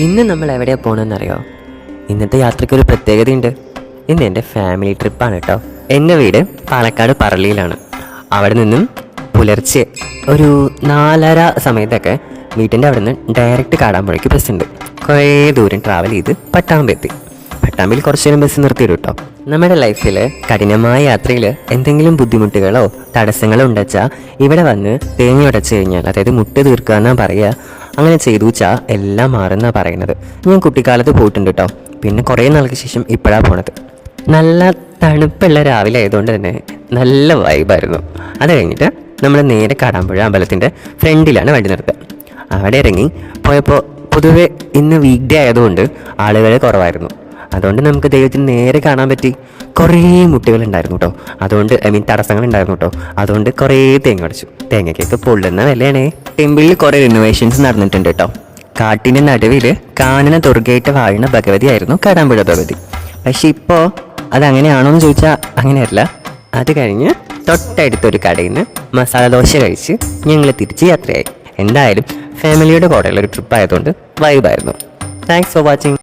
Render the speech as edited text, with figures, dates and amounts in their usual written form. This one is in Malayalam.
ഇന്ന് നമ്മൾ എവിടെയാണ് പോകണമെന്നറിയോ? ഇന്നത്തെ യാത്രയ്ക്കൊരു പ്രത്യേകതയുണ്ട്. ഇന്ന് എൻ്റെ ഫാമിലി ട്രിപ്പാണ് കേട്ടോ. എൻ്റെ വീട് പാലക്കാട് പറളിയിലാണ്. അവിടെ നിന്നും പുലർച്ചെ ഒരു 4:30 സമയത്തൊക്കെ വീട്ടിൻ്റെ അവിടെ നിന്ന് ഡയറക്റ്റ് കാടാമ്പുഴയ്ക്ക് ബസ്സുണ്ട്. കുറേ ദൂരം ട്രാവൽ ചെയ്ത് പട്ടാമ്പെത്തി. പട്ടാമ്പിൽ കുറച്ച് നേരം ബസ് നിർത്തിയിടും കേട്ടോ. നമ്മുടെ ലൈഫിൽ കഠിനമായ യാത്രയിൽ എന്തെങ്കിലും ബുദ്ധിമുട്ടുകളോ തടസ്സങ്ങളോ ഉണ്ടെച്ചാൽ ഇവിടെ വന്ന് തേങ്ങ ഉടച്ചു കഴിഞ്ഞാൽ, അതായത് മുട്ട് തീർക്കുക എന്നാണ് പറയുക. അങ്ങനെ ചെയ്തു വെച്ചാൽ എല്ലാം മാറുന്നാണ് പറയുന്നത്. ഞാൻ കുട്ടിക്കാലത്ത് പോയിട്ടുണ്ട് കേട്ടോ. പിന്നെ കുറേ നാൾക്ക് ശേഷം ഇപ്പോഴാണ് പോണത്. നല്ല തണുപ്പുള്ള രാവിലെ ആയതുകൊണ്ട് തന്നെ നല്ല വൈബായിരുന്നു. അത് കഴിഞ്ഞിട്ട് നമ്മൾ നേരെ കാടാമ്പുഴ അമ്പലത്തിൻ്റെ ഫ്രണ്ടിലാണ് വണ്ടി നിർത്തുക. അവിടെ ഇറങ്ങി പോയപ്പോൾ പൊതുവെ ഇന്ന് വീക്ക് ഡേ ആയതുകൊണ്ട് ആളുകൾ കുറവായിരുന്നു. അതുകൊണ്ട് നമുക്ക് ദൈവത്തിന് നേരെ കാണാൻ പറ്റി. കുറേ മുട്ടുകളുണ്ടായിരുന്നു കേട്ടോ. അതുകൊണ്ട് തടസ്സങ്ങളുണ്ടായിരുന്നു കേട്ടോ. അതുകൊണ്ട് കുറേ തേങ്ങ അടച്ചു. തേങ്ങയ്ക്കൊക്കെ പൊള്ളുന്ന വിലയാണേ. ടെമ്പിളിൽ കുറേ റിനോവേഷൻസ് നടന്നിട്ടുണ്ട് കേട്ടോ. കാട്ടിൻ്റെ നടുവിൽ കാനന ദുർഗയായിട്ട് വാഴുന്ന ഭഗവതിയായിരുന്നു കാടാമ്പുഴ ഭഗവതി. പക്ഷെ ഇപ്പോൾ അതങ്ങനെയാണോ എന്ന് ചോദിച്ചാൽ അങ്ങനെയല്ല. അത് കഴിഞ്ഞ് തൊട്ടടുത്തൊരു കടയിൽ നിന്ന് മസാല ദോശ കഴിച്ച് ഞങ്ങൾ തിരിച്ച് യാത്രയായി. എന്തായാലും ഫാമിലിയുടെ കൂടെയുള്ള ഒരു ട്രിപ്പ് ആയതുകൊണ്ട് വൈബായിരുന്നു. Thanks for watching.